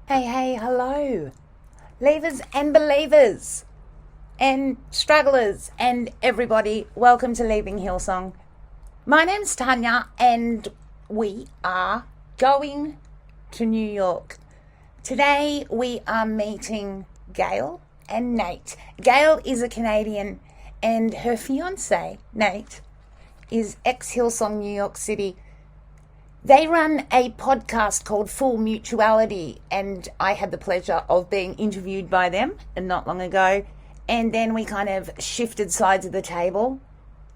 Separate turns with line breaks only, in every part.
Hey, hey, hello, leavers and believers and strugglers and everybody. Welcome to Leaving Hillsong. My name's Tanya and we are going to New York. Today we are meeting Gail and Nate. Gail is a Canadian and her fiance, Nate, is ex-Hillsong New York City. They run a podcast called Full Mutuality, and I had the pleasure of being interviewed by them not long ago. And then we kind of shifted sides of the table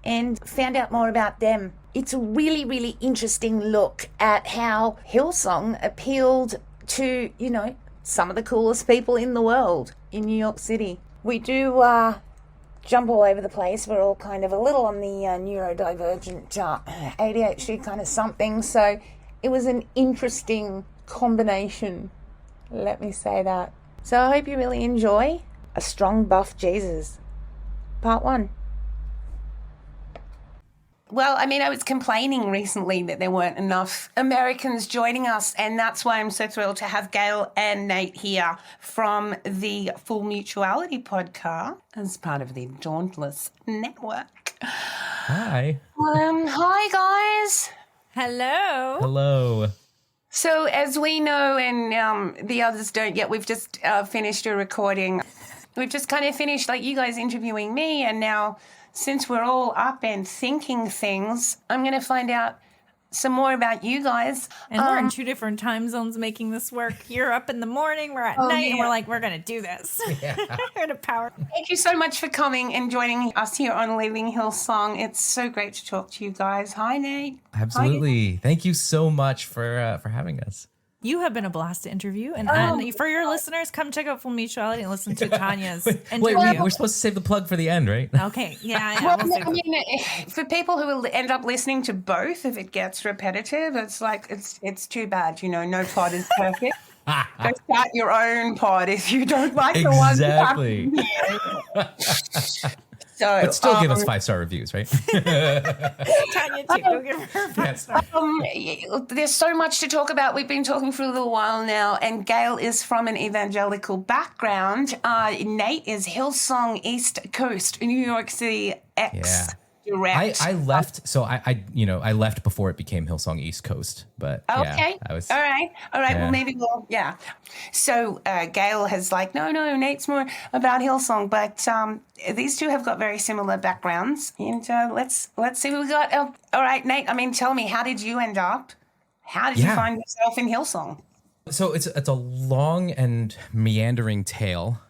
and found out more about them. It's a really, really interesting look at how Hillsong appealed to, some of the coolest people in the world in New York City. We do jump all over the place. We're all kind of a little on the neurodivergent ADHD kind of something. So it was an interesting combination, let me say that. So I hope you really enjoy A Strong Buff Jesus, part 1. Well, I was complaining recently that there weren't enough Americans joining us, and that's why I'm so thrilled to have Gail and Nate here from the Full Mutuality Podcast as part of the Dauntless Network.
Hi.
Hi, guys.
Hello.
Hello.
So as we know, and the others don't yet, we've just finished a recording. We've just kind of finished, like, you guys interviewing me, and now since we're all up and thinking things, I'm going to find out some more about you guys.
And we're in 2 different time zones making this work. You're up in the morning, we're at night, and we're like, we're going to do this. Yeah. We're going to power.
Thank you so much for coming and joining us here on Leaving Hillsong. It's so great to talk to you guys. Hi, Nate.
Absolutely. Thank you so much for having us.
You have been a blast to interview. And for your listeners, come check out Full Mutuality and listen to Tanya's interview.
Wait, we're supposed to save the plug for the end, right?
Okay. Yeah.
For people who will end up listening to both, if it gets repetitive, it's like, it's too bad. No pod is perfect. Go start your own pod if you don't like the one.
Exactly. But still give us 5-star reviews, right?
Tanya, too. Go give her 5-star.
There's so much to talk about. We've been talking for a little while now, and Gail is from an evangelical background. Nate is Hillsong East Coast, New York City ex-direct.
I left, so I left before it became Hillsong East Coast, but
okay.
I was,
all right.
Yeah.
Well, maybe So Gail has no, Nate's more about Hillsong, but these two have got very similar backgrounds, and let's see what we got. All right, Nate. Tell me, how did you end up? How did you find yourself in Hillsong?
So it's a long and meandering tale.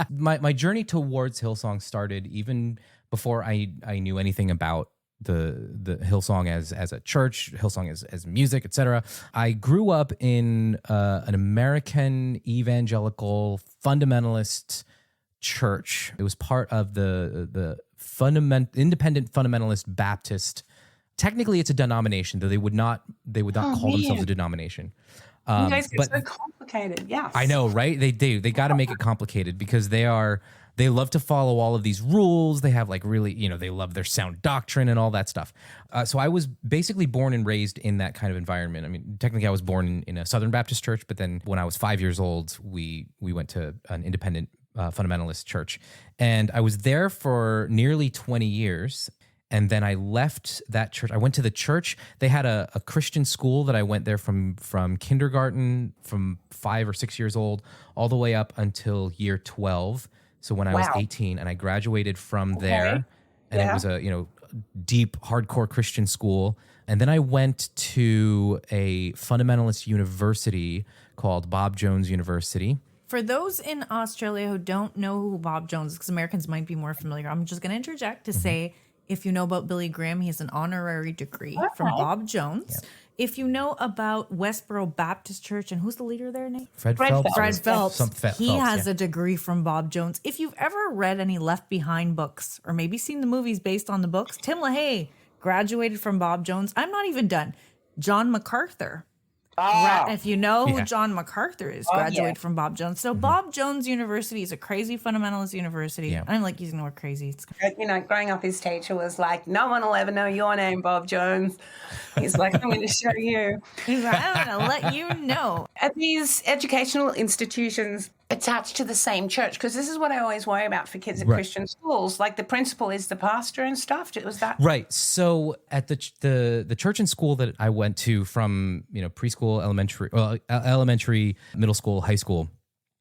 My journey towards Hillsong started even before I knew anything about the Hillsong as a church, Hillsong as music, etc. I grew up in an American evangelical fundamentalist church. It was part of the independent fundamentalist Baptist. Technically, it's a denomination, though they would not call themselves a denomination.
You guys get so complicated. Yes,
I know, right? They do. They got to make it complicated because they love to follow all of these rules. They have really, they love their sound doctrine and all that stuff. So I was basically born and raised in that kind of environment. Technically I was born in a Southern Baptist church, but then when I was 5 years old, we went to an independent fundamentalist church. And I was there for nearly 20 years. And then I left that church. I went to the church. They had a Christian school that I went there from kindergarten, from 5 or 6 years old, all the way up until year 12. So when I was 18, and I graduated from there, and it was a deep, hardcore Christian school. And then I went to a fundamentalist university called Bob Jones University.
For those in Australia who don't know who Bob Jones is, because Americans might be more familiar, I'm just going to interject to say, if you know about Billy Graham, he has an honorary degree from Bob Jones. Yep. If you know about Westboro Baptist Church, and who's the leader there, Nate?
Fred Phelps.
Fred Phelps. He has a degree from Bob Jones. If you've ever read any Left Behind books, or maybe seen the movies based on the books, Tim LaHaye graduated from Bob Jones. I'm not even done. John MacArthur If you know who
Yeah.
John MacArthur is, graduated from Bob Jones. So Bob Jones University is a crazy fundamentalist university.
Yeah.
I don't like using the word crazy. It's
Growing up, his teacher was like, no one will ever know your name, Bob Jones. He's like, I'm going to show you.
He's like, I'm going to let you know.
Are these educational institutions attached to the same church? Because this is what I always worry about for kids at Christian schools. Like the principal is the pastor and stuff. Was that
right? So at the church and school that I went to, from preschool, elementary, middle school, high school,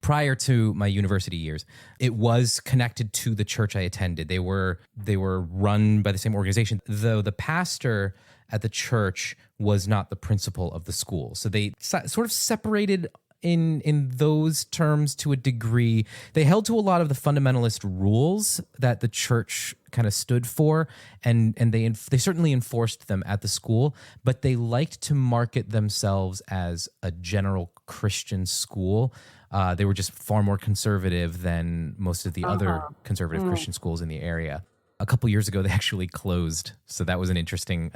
prior to my university years, it was connected to the church I attended. They were run by the same organization, though the pastor at the church was not the principal of the school. So they sort of separated in those terms to a degree. They held to a lot of the fundamentalist rules that the church kind of stood for, and they certainly enforced them at the school, but they liked to market themselves as a general Christian school. They were just far more conservative than most of the other conservative Christian schools in the area. A couple years ago, they actually closed. So that was an interesting,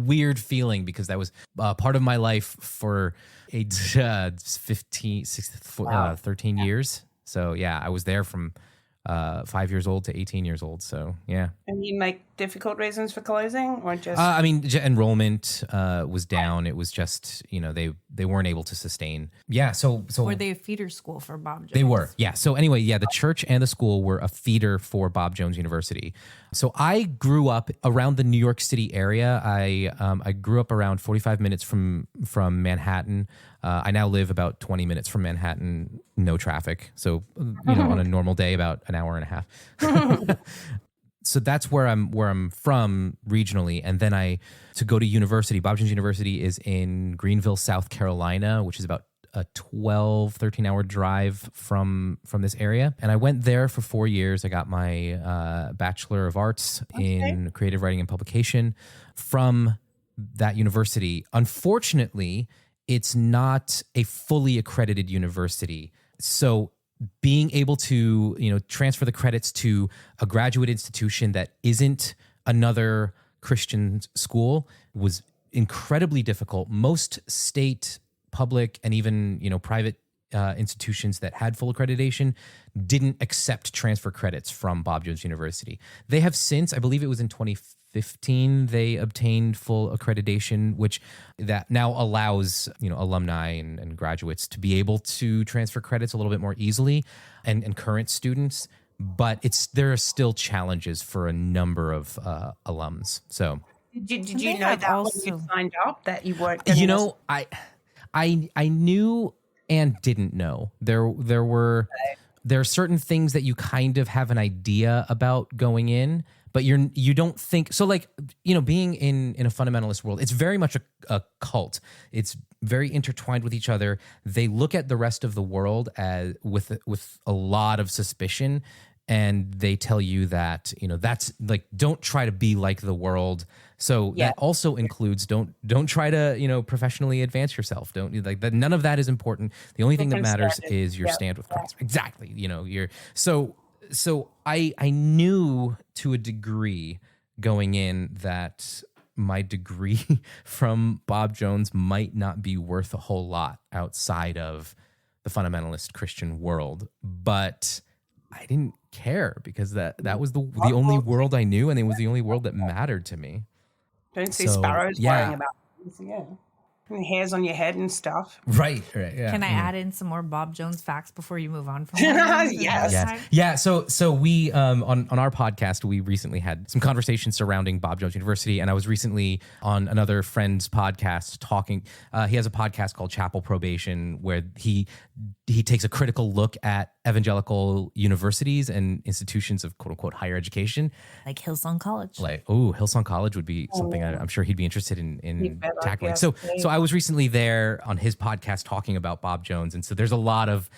weird feeling, because that was part of my life for 13 years. So yeah, I was there from 5 years old to 18 years old. So yeah.
And you make difficult reasons for closing, or just?
Enrollment was down. It was just, they weren't able to sustain. Yeah. So
were they a feeder school for Bob Jones?
They were. Yeah. So anyway, the church and the school were a feeder for Bob Jones University. So I grew up around the New York City area. I grew up around 45 minutes from Manhattan. I now live about 20 minutes from Manhattan, no traffic. So, on a normal day, about an hour and a half. So that's where I'm from regionally. And then to go to university, Bob Jones University is in Greenville, South Carolina, which is about a 13 hour drive from this area. And I went there for 4 years. I got my Bachelor of Arts in Creative Writing and Publication from that university. Unfortunately, it's not a fully accredited university. So being able to, transfer the credits to a graduate institution that isn't another Christian school was incredibly difficult. Most state, public, and even, private institutions that had full accreditation didn't accept transfer credits from Bob Jones University. They have since, I believe it was in 2015, they obtained full accreditation, which that now allows, alumni and graduates to be able to transfer credits a little bit more easily, and current students. But there are still challenges for a number of alums. So
did you know that when you signed up that you weren't?
I knew and didn't know. There are certain things that you kind of have an idea about going in, but you don't think so. Like, being in a fundamentalist world, it's very much a cult. It's very intertwined with each other. They look at the rest of the world as with a lot of suspicion, and they tell you that that's like, don't try to be like the world. So that also includes don't try to professionally advance yourself. Don't like that. None of that is important. The only thing that matters is your stand with Christ. Exactly. So I knew to a degree going in that my degree from Bob Jones might not be worth a whole lot outside of the fundamentalist Christian world, but I didn't care, because that was the only world I knew, and it was the only world that mattered to me.
Don't see sparrows worrying about things, and hairs on your head and stuff.
Right. Yeah.
Can I add in some more Bob Jones facts before you move on from that?
Yes.
Yeah. So we on our podcast, we recently had some conversations surrounding Bob Jones University, and I was recently on another friend's podcast talking. He has a podcast called Chapel Probation, where he takes a critical look at evangelical universities and institutions of quote unquote higher education,
like Hillsong College.
Hillsong College would be something I'm sure he'd be interested in tackling. So I was recently there on his podcast talking about Bob Jones, and so there's a lot of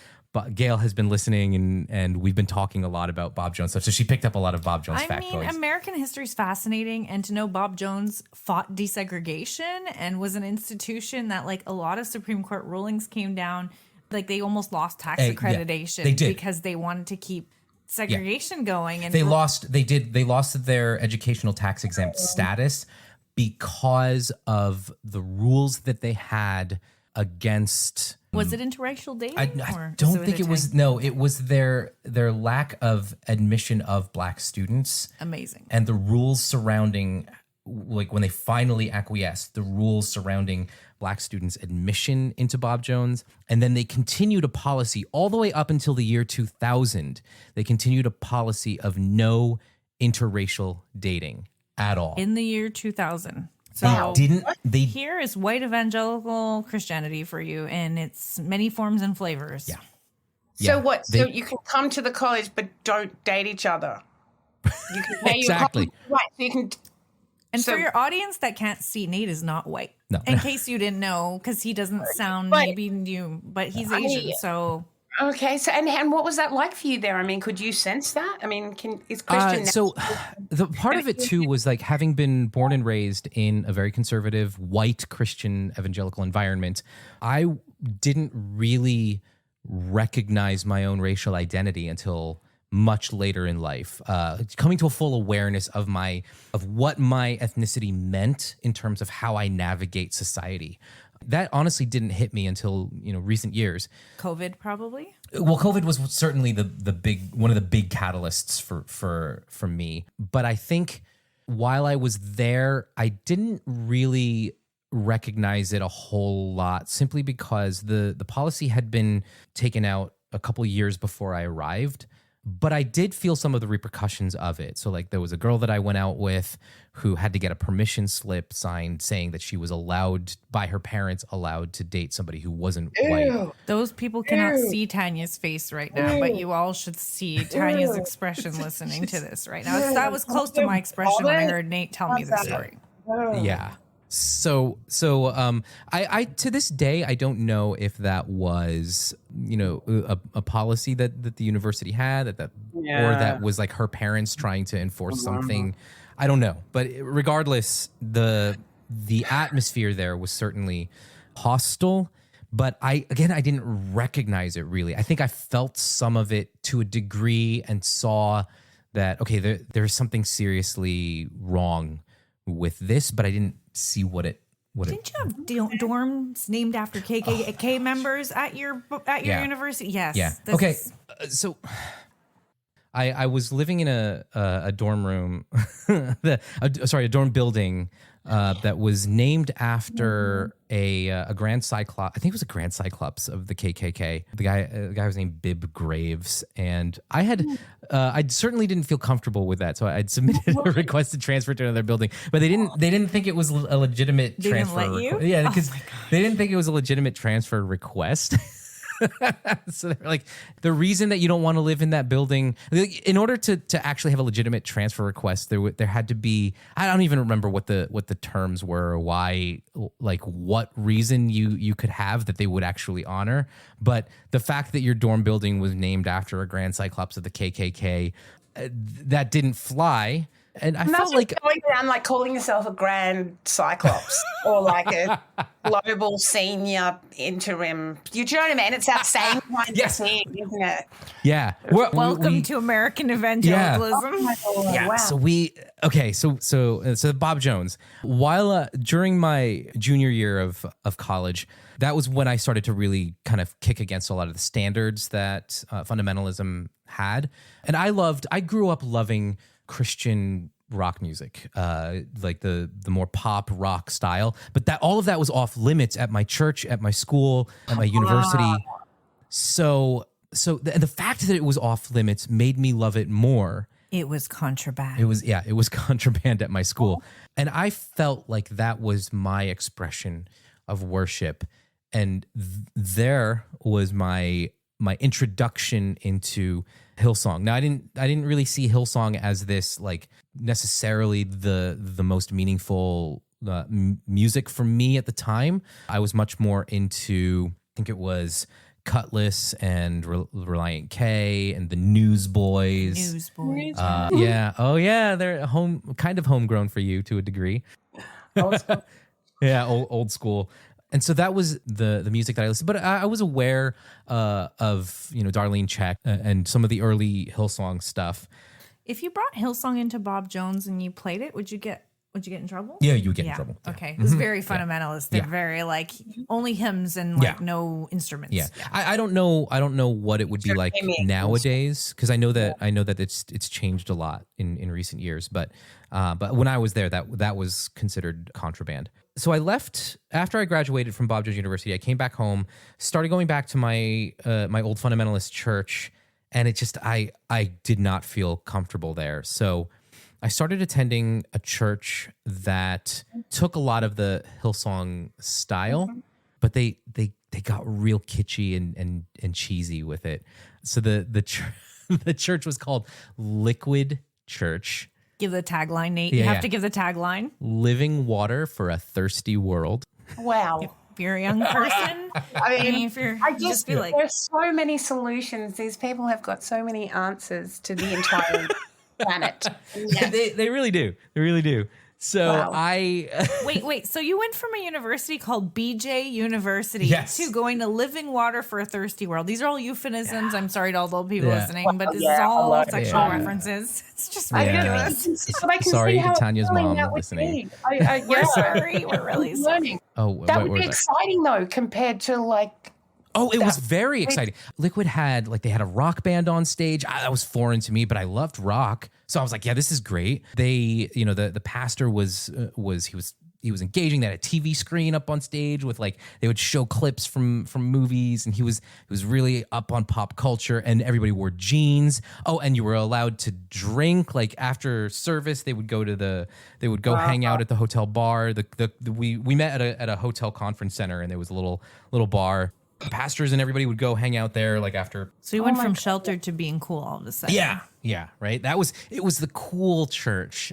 Gail has been listening, and we've been talking a lot about Bob Jones stuff. So she picked up a lot of Bob Jones factoids.
American history is fascinating, and to know Bob Jones fought desegregation and was an institution that, like, a lot of Supreme Court rulings came down. Like, they almost lost tax accreditation they did. Because they wanted to keep segregation going. And they lost
their educational tax exempt status because of the rules that they had against.
Was it interracial dating?
I don't think it was. No, it was their lack of admission of Black students.
Amazing.
And the rules surrounding, like when they finally acquiesced, the rules surrounding Black students' admission into Bob Jones. And then they continued a policy all the way up until the year 2000. They continued a policy of no interracial dating at all.
In the year 2000. So
they
here is white evangelical Christianity for you in its many forms and flavors.
Yeah.
So what? So you can come to the college but don't date each other. You can pay
exactly.
Right. So you can.
And for your audience that can't see, Nate is not white.
No.
In case you didn't know, because he doesn't sound maybe new, but he's Asian. So
okay. So and what was that like for you there? I mean, could you sense that? I mean, is Christian?
So the part of it too was like having been born and raised in a very conservative white Christian evangelical environment, I didn't really recognize my own racial identity until much later in life, coming to a full awareness of what my ethnicity meant in terms of how I navigate society. That honestly didn't hit me until recent years.
COVID probably.
Well, COVID was certainly one of the big catalysts for me. But I think while I was there, I didn't really recognize it a whole lot, simply because the policy had been taken out a couple years before I arrived. But I did feel some of the repercussions of it. So like there was a girl that I went out with who had to get a permission slip signed saying that she was allowed by her parents to date somebody who wasn't white.
Those people cannot see Tanya's face right now, but you all should see Tanya's expression listening to this right now. That was close to my expression when I heard Nate tell me the story.
Yeah. So I to this day, I don't know if that was, a policy that the university had or that was like her parents trying to enforce something. I don't know. But regardless, the atmosphere there was certainly hostile. But I didn't recognize it really. I think I felt some of it to a degree and saw that, okay, there's something seriously wrong with this, but I didn't see what it.
Didn't you have dorms named after KKK members at your university? Yes.
Yeah. Okay. So I was living in a dorm room, a dorm building that was named after a Grand Cyclops. I think it was a Grand Cyclops of the KKK. The guy was named Bib Graves, and I certainly didn't feel comfortable with that, so I'd submitted a request to transfer to another building. But they didn't think it was a legitimate transfer.
Didn't let you?
Yeah, because they didn't think it was a legitimate transfer request. So they're like, the reason that you don't want to live in that building, in order to actually have a legitimate transfer request, there had to be, I don't even remember what the terms were or why, like what reason you could have that they would actually honor. But the fact that your dorm building was named after a Grand Cyclops of the KKK, that didn't fly. And I felt like
going around like calling yourself a Grand Cyclops or like a global senior interim. You know what I mean? It's that same kind of thing, isn't it?
Yeah.
Welcome to American evangelicalism.
Yeah. Oh my God.
Yeah.
Wow.
So Bob Jones, while during my junior year of college, that was when I started to really kind of kick against a lot of the standards that fundamentalism had. And I grew up loving Christian rock music, like the more pop rock style, but all of that was off limits at my church, at my school, at my university. So the fact that it was off limits made me love it more.
It was contraband.
It was contraband at my school, and I felt like that was my expression of worship, and there was my introduction into Hillsong. Now, I didn't really see Hillsong as this like necessarily the most meaningful music for me at the time. I was much more into, I think it was Cutlass and Reliant K and the Newsboys. Yeah. Oh yeah, they're kind of homegrown for you to a degree. Yeah, old school. And so that was the music that I listened to. But I was aware of, Darlene Check and some of the early Hillsong stuff.
If you brought Hillsong into Bob Jones and you played it, would you get Would you get in trouble?
Yeah, you would get in trouble. Yeah.
Okay. It was very fundamentalist. They're very like only hymns and like no instruments.
Yeah. I don't know what it would be like nowadays, because I know that it's changed a lot in recent years. But when I was there, that was considered contraband. So I left after I graduated from Bob Jones University. I came back home, started going back to my old fundamentalist church, and it just I did not feel comfortable there. So I started attending a church that took a lot of the Hillsong style, but they got real kitschy and cheesy with it. So the church was called Liquid Church.
Give the tagline, Nate. You have to give the tagline.
Living water for a thirsty world.
Wow.
If you're a young person,
I just feel like there's so many solutions. These people have got so many answers to the entire planet. Yes.
They really do. They really do. So
wait. So you went from a university called BJ University to going to Living Water for a Thirsty World. These are all euphemisms. I'm sorry to all the old people listening, but this is all sexual references. It's just ridiculous.
Sorry to Tanya's mom listening.
We're sorry. We're really sorry.
Oh,
that would be exciting though, compared to like.
Oh, it was very exciting. Liquid had they had a rock band on stage. That was foreign to me, but I loved rock. So I was like, yeah, this is great. They, the pastor was engaging. They had a TV screen up on stage with they would show clips from movies, and he was really up on pop culture, and everybody wore jeans. Oh, and you were allowed to drink. Like after service, they would go hang out at the hotel bar. We met at a hotel conference center, and there was a little bar. Pastors and everybody would go hang out there after.
So you went from sheltered to being cool all of a sudden.
Yeah, right. It was the cool church.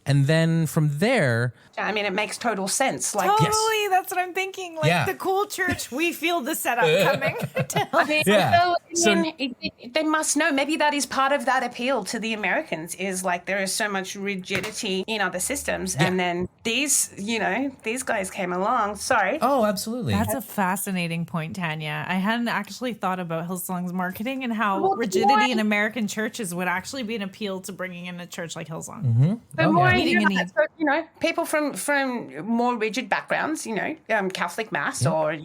And then from there,
I mean, it makes total sense.
Totally, that's what I'm thinking. The cool church, we feel the setup coming.
They must know. Maybe that is part of that appeal to the Americans. Is there is so much rigidity in other systems, and then these guys came along. Sorry.
Oh, absolutely.
That's a fascinating point, Tanya. I hadn't actually thought about Hillsong's marketing and how rigidity in American churches would actually be an appeal to bringing in a church like Hillsong.
Mm-hmm.
People from more rigid backgrounds, Catholic Mass or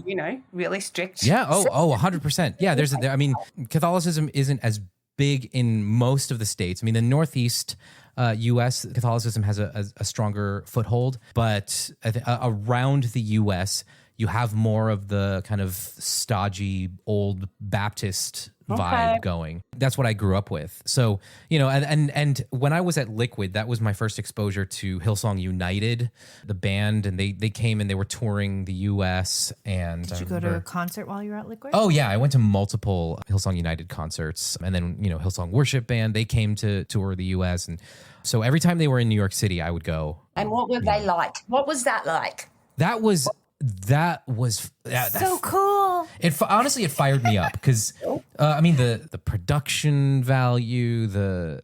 really strict.
Yeah. 100%. Yeah. Catholicism isn't as big in most of the states. I mean, the Northeast U.S. Catholicism has a stronger foothold, but around the U.S. you have more of the kind of stodgy old Baptist vibe going. That's what I grew up with. So, and when I was at Liquid, that was my first exposure to Hillsong United, the band, and they came and they were touring the US. And
did you go to a concert while you were at Liquid?
Oh yeah, I went to multiple Hillsong United concerts, and then Hillsong Worship Band, they came to tour the US, and so every time they were in New York City, I would go.
And what were they like? What was that like?
That was
so cool.
Honestly, it fired me up because the production value, the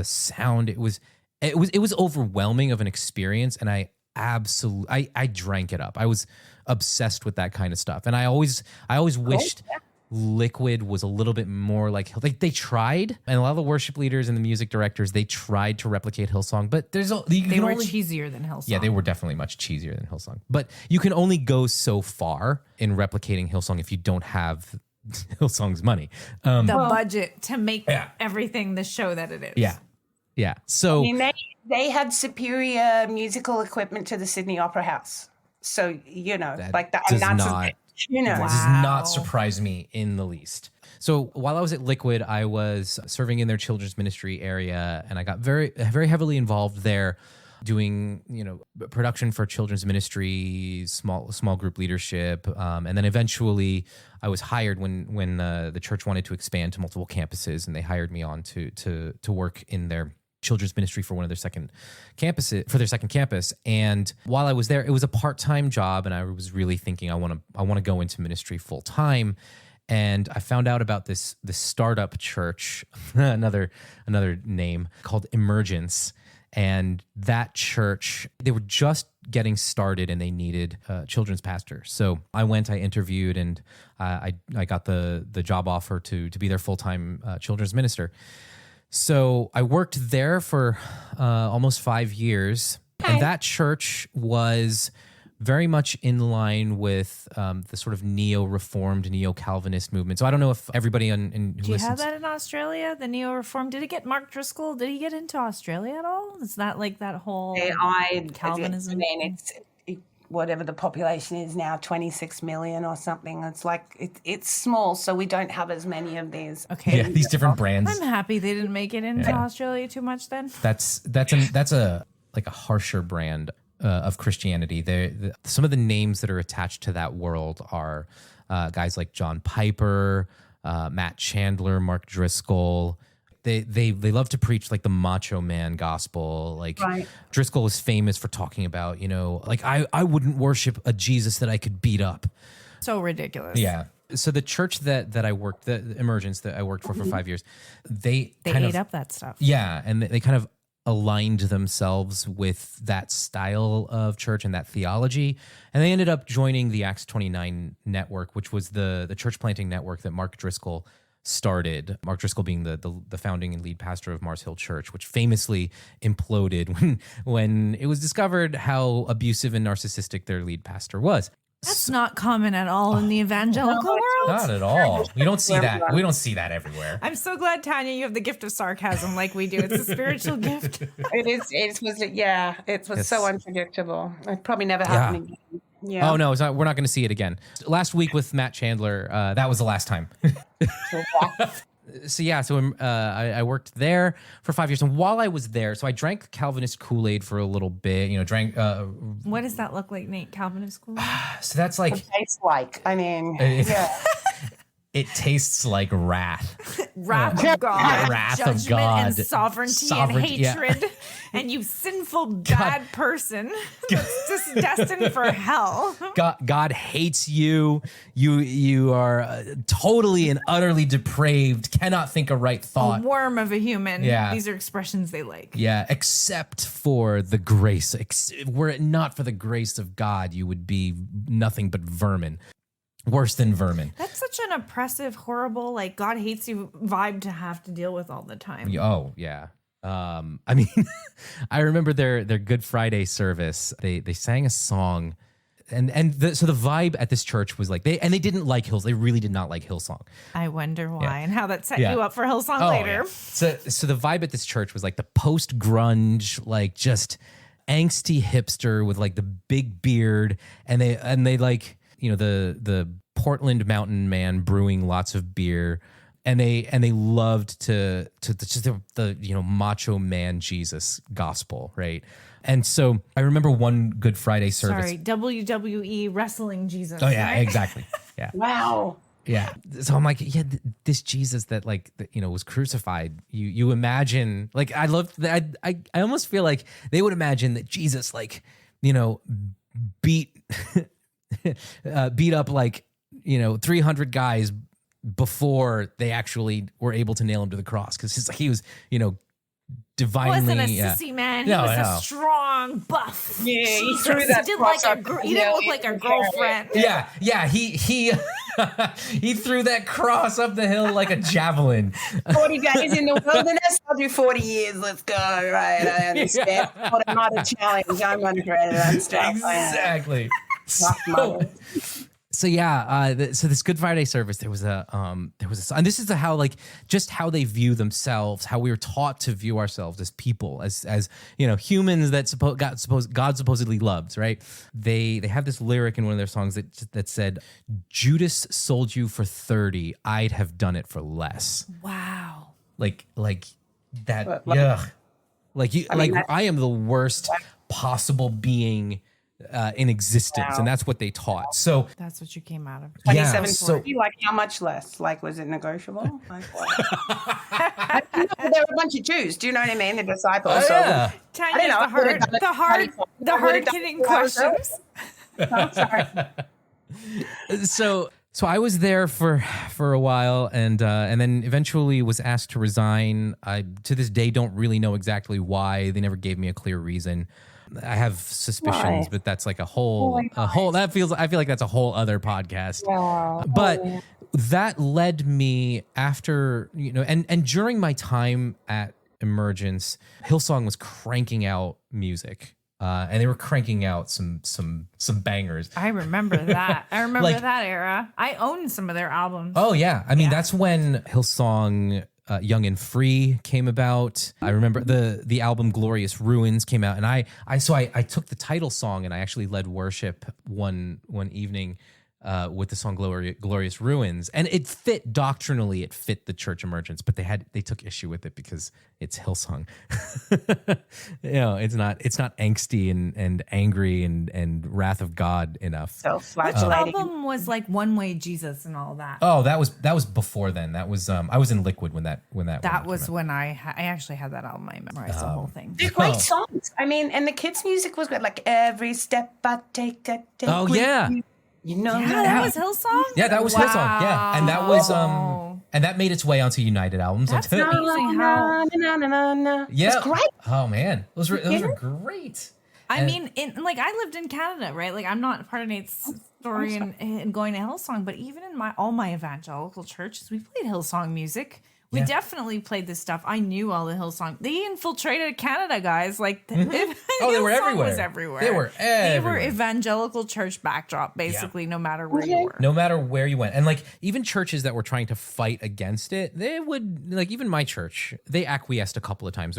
sound, it was overwhelming of an experience, and I drank it up. I was obsessed with that kind of stuff, and I always wished Liquid was a little bit more like they tried, and a lot of the worship leaders and the music directors, they tried to replicate Hillsong, but they were
cheesier than Hillsong.
Yeah, they were definitely much cheesier than Hillsong. But you can only go so far in replicating Hillsong if you don't have Hillsong's money,
the budget to make everything the show that it is.
Yeah. So
they had superior musical equipment to the Sydney Opera House. So that
does not surprise me in the least. So while I was at Liquid, I was serving in their children's ministry area, and I got very, very heavily involved there, doing production for children's ministry, small group leadership, and then eventually I was hired when the church wanted to expand to multiple campuses, and they hired me on to work in their children's ministry for their second campus. And while I was there, it was a part-time job, and I was really thinking I want to go into ministry full time. And I found out about this startup church, another name, called Emergence. And that church, they were just getting started, and they needed a children's pastor. So I went, I interviewed, and I got the job offer to be their full-time children's minister. So I worked there for almost 5 years. And that church was very much in line with the sort of neo-reformed, neo-Calvinist movement. So I don't know if everybody who
Do you
listens.
have that in Australia? The neo-reform? Did it get Mark Driscoll? Did he get into Australia at all? Is that like that whole Calvinism?
I mean, whatever the population is now, 26 million or something. It's like it's small, so we don't have as many of these.
Okay.
Yeah, these different brands.
I'm happy they didn't make it into Australia too much then.
That's a harsher brand of Christianity. Some of the names that are attached to that world are guys like John Piper, Matt Chandler, Mark Driscoll. They love to preach like the macho man gospel. Like Driscoll is famous for talking about, like I wouldn't worship a Jesus that I could beat up.
So ridiculous.
Yeah. So the church that I worked, the Emergence that I worked for 5 years, they
ate up that stuff.
Yeah, and they kind of aligned themselves with that style of church and that theology, and they ended up joining the Acts 29 network, which was the church planting network that Mark Driscoll started. Mark Driscoll being the founding and lead pastor of Mars Hill Church, which famously imploded when it was discovered how abusive and narcissistic their lead pastor was.
That's not common at all in the evangelical world.
Not at all. We don't see that. We don't see that everywhere.
I'm so glad, Tanya, you have the gift of sarcasm like we do. It's a spiritual gift.
It was so unpredictable. It probably never happened again. Yeah.
Oh no, it's not. We're not going to see it again. Last week with Matt Chandler, that was the last time. So I worked there for 5 years, and while I was there, so I drank Calvinist Kool-Aid for a little bit.
What does that look like, Nate? Calvinist Kool-Aid?
So that's like
It tastes like. I mean,
it tastes like wrath.
Wrath of God,
Wrath of
judgment
God.
and sovereignty and hatred, and you sinful bad person that's just destined for hell.
God hates you. You are totally and utterly depraved. Cannot think a right thought.
A worm of a human.
Yeah.
These are expressions they like.
Yeah, except for the grace. Were it not for the grace of God, you would be nothing but vermin. Worse than vermin.
That's such an oppressive, horrible, like God hates you vibe to have to deal with all the time.
Oh, yeah. I mean, I remember their Good Friday service. They sang a song, so the vibe at this church was like they didn't like Hills. They really did not like Hillsong.
I wonder why and how that set you up for Hillsong later.
Yeah. So the vibe at this church was like the post grunge, like just angsty hipster with like the big beard, and they like the Portland mountain man brewing lots of beer. And they loved to just the macho man Jesus gospel, right? And so I remember one Good Friday service.
Sorry, WWE wrestling Jesus.
Oh yeah,
right?
exactly. Yeah.
wow.
Yeah. So I'm like, this Jesus that was crucified. You imagine, like, I love that. I almost feel like they would imagine that Jesus beat up like 300 guys before they actually were able to nail him to the cross, because he was divinely.
He wasn't a sissy man. He was a strong buff.
Yeah,
he
threw that
did
cross
like
up.
he didn't look like a girlfriend.
Yeah. He he threw that cross up the hill like a javelin.
40 days in the wilderness. I'll do 40 years. Let's go. Right, I understand. But I'm not a challenge. I'm uncredited and stuff.
Exactly. So this Good Friday service, there was a and this is how how they view themselves, how we were taught to view ourselves as people, as humans that God supposedly loves, right? They have this lyric in one of their songs that said, "Judas sold you for 30, I'd have done it for less."
Wow.
Like that. Yeah. I am the worst possible being in existence, and that's what they taught. So
that's what you came out of.
2740. Like, how much less? Like, was it negotiable? Like, what? They were a bunch of Jews. Do you know what I mean? The disciples.
yeah.
Tanya, the hard hitting questions.
I'm sorry.
So I was there for a while, and then eventually was asked to resign. I to this day don't really know exactly why. They never gave me a clear reason. I have suspicions, but that's like I feel like that's a whole other podcast.
Yeah.
But that led me after, and during my time at Emergence, Hillsong was cranking out music. and they were cranking out some bangers.
I remember that. I remember
Like-
that era. I owned some of their albums.
Oh yeah, I mean that's when Hillsong Young and Free came about. I remember the album Glorious Ruins came out, and I took the title song and I actually led worship one evening with the song Glorious Ruins, and it fit doctrinally, it fit the church emergence, but they took issue with it because it's Hillsong. It's not angsty and angry and wrath of God enough.
So
Which
flagellating.
album was like One Way Jesus and all that?
Oh, that was before then. That was I was in Liquid when that
That
one
was
came out.
when I actually had that album. I memorized the whole thing.
They're great songs. I mean, and the kids' music was good. Like every step I take, I take.
Oh,
with
yeah.
you. You know
Yeah, that was Hillsong?
Yeah, that was Hillsong. Yeah, and that was
Wow.
and that made its way onto United albums.
That's
Yeah.
amazing how...
It's great.
Oh man, those were great.
I mean, I lived in Canada, right? Like, I'm not part of Nate's story in going to Hillsong, but even in all my evangelical churches, we played Hillsong music. We
Yeah.
definitely played this stuff. I knew all the Hillsong. They infiltrated Canada, guys. Like,
Oh, they were
Hillsong
everywhere.
was everywhere.
They were
They were
everywhere.
evangelical church backdrop, basically, no matter where you were.
No matter where you went, and like even churches that were trying to fight against it, they would, like, even my church, they acquiesced a couple of times.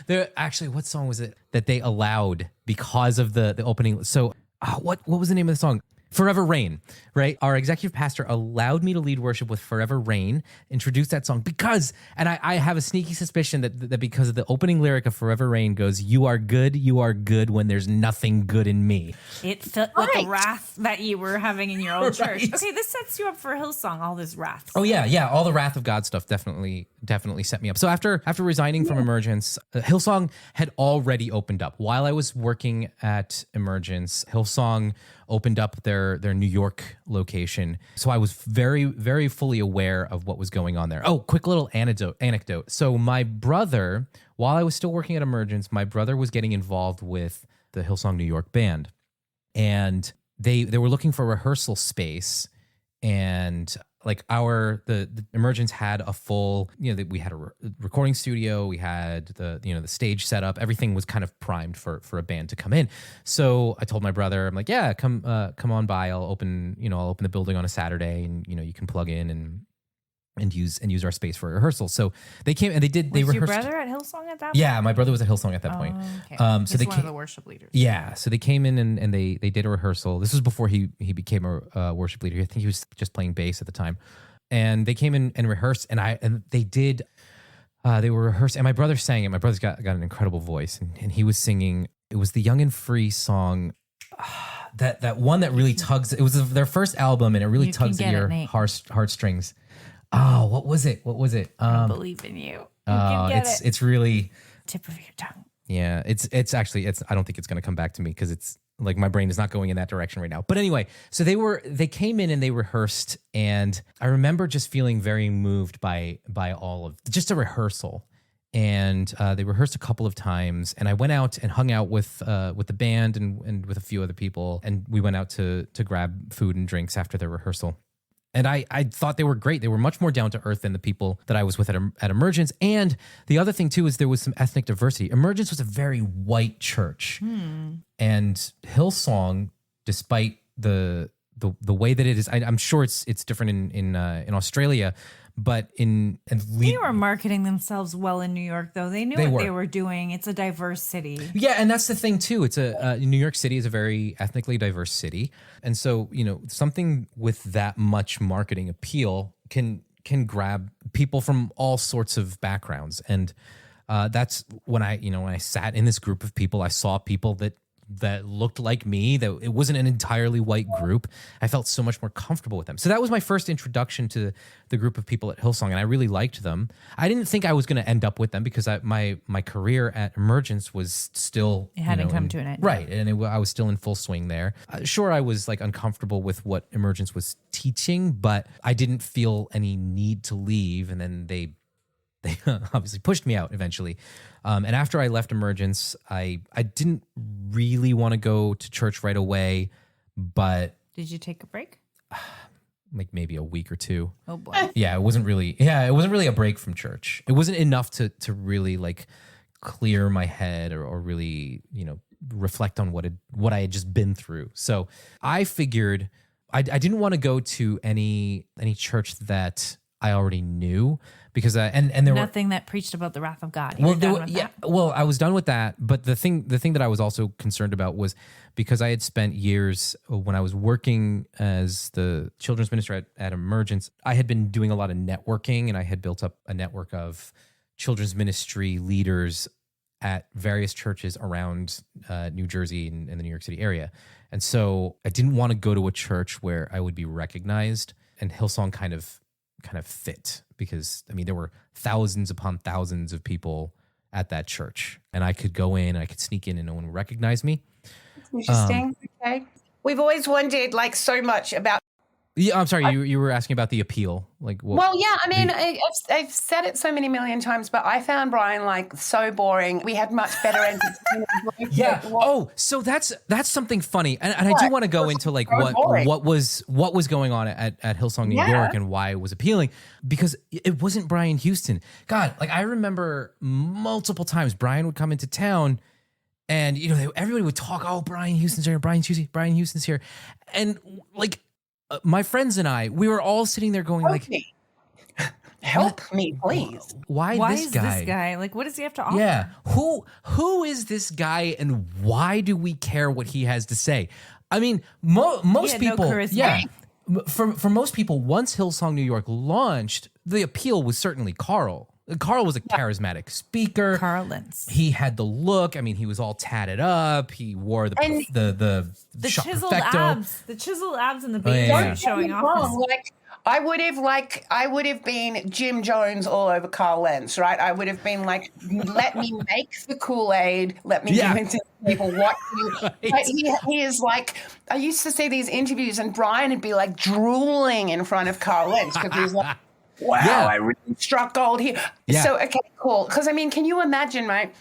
There actually, what song was it that they allowed because of the opening? So what was the name of the song? Forever Rain, right? Our executive pastor allowed me to lead worship with Forever Rain, introduced that song because, and I have a sneaky suspicion that because of the opening lyric of Forever Rain goes, you are good when there's nothing good in me.
It fit with the
Right.
wrath that you were having in your old church.
Right.
Okay, this sets you up for Hillsong, all this wrath.
Oh yeah, all the wrath of God stuff definitely set me up. So after resigning from Emergence, Hillsong had already opened up. While I was working at Emergence, Hillsong opened up their New York location. So I was very, very fully aware of what was going on there. Oh, quick little anecdote. So my brother, while I was still working at Emergence, my brother was getting involved with the Hillsong New York band. And they were looking for rehearsal space, and like the Emergence had a full, we had a recording studio, we had the stage set up, everything was kind of primed for a band to come in. So I told my brother, I'm like, yeah, come on by. I'll open the building on a Saturday, and you can plug in and use our space for rehearsal. So they came and they
Was
rehearsed.
your brother at Hillsong at that point?
Yeah, my brother was at Hillsong at that point.
Okay.
So they
He's one
came,
of the worship leaders.
yeah, so they came in and they did a rehearsal. This was before he became a worship leader. I think he was just playing bass at the time. And they came in and rehearsed, and they were rehearsing, and my brother sang it. My brother's got an incredible voice, and he was singing. It was the Young and Free song, that one that really tugs. It was their first album, and it really
You can
tugs at
get it,
your
Nate.
heartstrings. Oh, what was it?
I believe in you. You can get
It's really.
tip of your tongue.
Yeah, it's actually I don't think it's going to come back to me because it's like my brain is not going in that direction right now. But anyway, so they came in and they rehearsed, and I remember just feeling very moved by all of just a rehearsal. And they rehearsed a couple of times, and I went out and hung out with the band and with a few other people, and we went out to grab food and drinks after their rehearsal. And I thought they were great. They were much more down to earth than the people that I was with at Emergence. And the other thing too is there was some ethnic diversity. Emergence was a very white church, and Hillsong, despite the way that it is, I'm sure it's different in Australia, but
They were marketing themselves well in New York, though. They knew what they were doing. It's a diverse city.
Yeah, and that's the thing too. It's New York City is a very ethnically diverse city, and so something with that much marketing appeal can grab people from all sorts of backgrounds, and that's when I sat in this group of people, I saw people that looked like me, that it wasn't an entirely white group. I felt so much more comfortable with them. So that was my first introduction to the group of people at Hillsong, and I really liked them. I didn't think I was going to end up with them because my career at Emergence was still...
It hadn't come to an end.
Right, and I was still in full swing there. Sure, I was like uncomfortable with what Emergence was teaching, but I didn't feel any need to leave, and then they obviously pushed me out eventually. And after I left Emergence, I didn't really want to go to church right away, but
Did you take a break?
like maybe a week or two.
Oh boy.
Yeah, it wasn't really a break from church. It wasn't enough to really like clear my head or really, reflect on what I had just been through. So I figured I didn't want to go to any church that I already knew, because and there were
Nothing that preached about the wrath of God.
well, I was done with that. But the thing that I was also concerned about was, because I had spent years when I was working as the children's minister at Emergence, I had been doing a lot of networking, and I had built up a network of children's ministry leaders at various churches around New Jersey and the New York City area. And so I didn't want to go to a church where I would be recognized, and Hillsong kind of fit, because I mean, there were thousands upon thousands of people at that church, and I could go in, I could sneak in, and no one would recognize me.
Interesting. Okay. We've always wondered like so much about.
Yeah, I'm sorry. You were asking about the appeal, like.
Well, yeah. I mean, I've said it so many million times, but I found Brian like so boring. We had much better entertainment.
Yeah. Oh, so that's something funny, and I do want to go into like what was going on at Hillsong New York and why it was appealing, because it wasn't Brian Houston. God, like I remember multiple times Brian would come into town. And, everybody would talk, oh, Brian Houston's here, Brian Houston's here. And like my friends and I, we were all sitting there going
Help me, please.
Why
is this guy? Like, what does he have to offer?
Yeah. Who is this guy, and why do we care what he has to say? I mean, most people,
no charisma.
For most people, once Hillsong New York launched, the appeal was certainly Carl. Carl was a charismatic speaker.
Carl Lentz.
He had the look. I mean, he was all tatted up. He wore the
chiseled
perfecto.
abs, the chiseled abs, and the baby showing off.
Like I would have been Jim Jones all over Carl Lentz, right? I would have been like, let me make the Kool-Aid. Let me give it to people. What he is like. I used to see these interviews, and Brian would be like drooling in front of Carl Lentz because he's like, wow, I really struck gold here. Yeah. So, okay, cool. Because, I mean, can you imagine, right?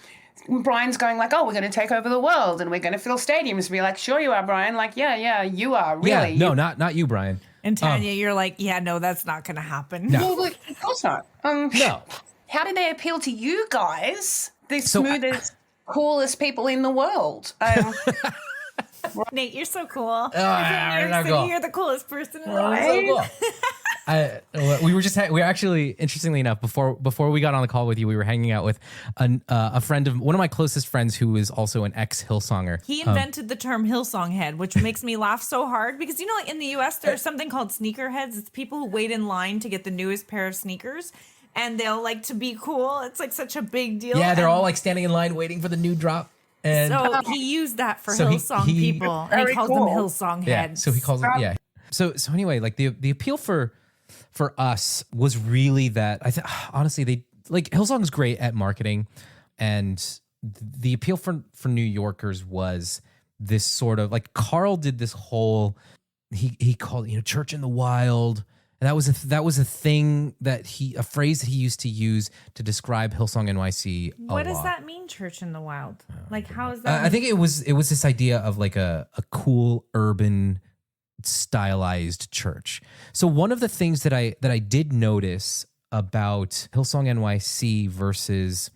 Brian's going like, oh, we're going to take over the world and we're going to fill stadiums. Be like, sure you are, Brian. Like, yeah, you are, really.
Yeah, no, not you, Brian.
And Tanya, you're like, yeah, no, that's not going to happen.
No.
Well, of course not.
No.
How did they appeal to you guys, the smoothest, coolest people in the world?
Nate, you're so cool.
You're
the coolest person in the world.
So cool. We were actually, interestingly enough, before we got on the call with you, we were hanging out with a friend of one of my closest friends who is also an ex-Hillsonger.
He invented the term Hillsong head, which makes me laugh so hard because, like in the US, there's something called sneaker heads. It's people who wait in line to get the newest pair of sneakers, and they'll like to be cool. It's like such a big deal.
Yeah, they're all like standing in line waiting for the new drop. And
so he used that for Hillsong people, and he calls them Hillsong heads.
Yeah, so he calls them, So anyway, like the appeal for us was really that honestly, they like Hillsong's great at marketing, and the appeal for New Yorkers was this sort of like Carl did this whole he called church in the wild, and that was a thing a phrase that he used to use to describe Hillsong NYC.
What does that mean, church in the wild? Like how is that?
I think it was this idea of like a cool urban stylized church. So one of the things that I did notice about Hillsong NYC versus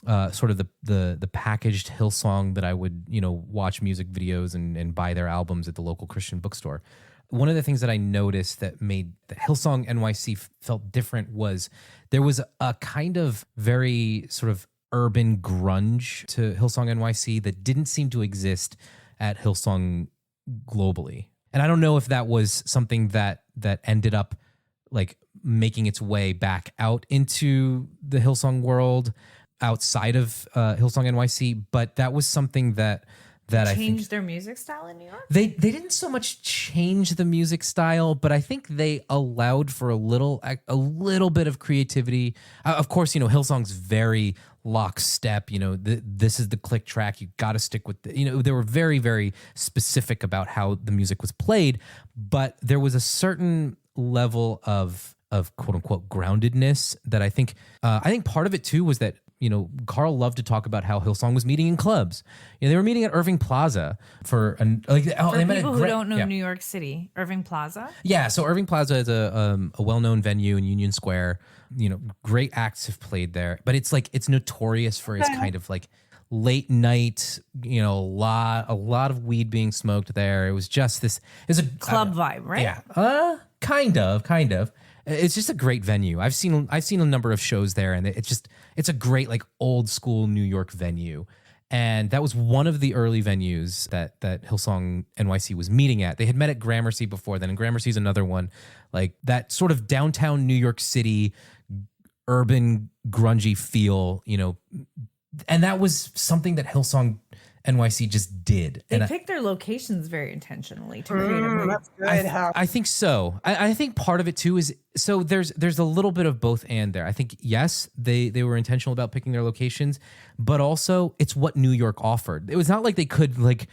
sort of the packaged Hillsong that I would watch music videos and buy their albums at the local Christian bookstore. One of the things that I noticed that made the Hillsong NYC felt different was there was a kind of very sort of urban grunge to Hillsong NYC that didn't seem to exist at Hillsong globally. And I don't know if that was something that ended up like making its way back out into the Hillsong world outside of Hillsong NYC, but that was something that I think
changed their music style in New York.
They didn't so much change the music style, but I think they allowed for a little bit of creativity. Of course, Hillsong's very lockstep. This is the click track. You got to stick with they were very, very specific about how the music was played, but there was a certain level of quote unquote groundedness that I think part of it too was that Carl loved to talk about how Hillsong was meeting in clubs. They were meeting at Irving Plaza for
people who don't know New York City. Irving Plaza?
Yeah, so Irving Plaza is a well-known venue in Union Square. Great acts have played there, but it's notorious for its kind of like late night, a lot of weed being smoked there. It was just this. It's a
Club vibe, right?
Yeah, kind of. It's just a great venue. I've seen a number of shows there, and it's a great like old school New York venue. And that was one of the early venues that Hillsong NYC was meeting at. They had met at Gramercy before then, and Gramercy's another one, like that sort of downtown New York City, urban grungy feel, and that was something that Hillsong NYC just did.
They picked their locations very intentionally to create a
That's good.
I think so. I think part of it too is so there's a little bit of both and there. I think yes, they were intentional about picking their locations, but also it's what New York offered. It was not like they could like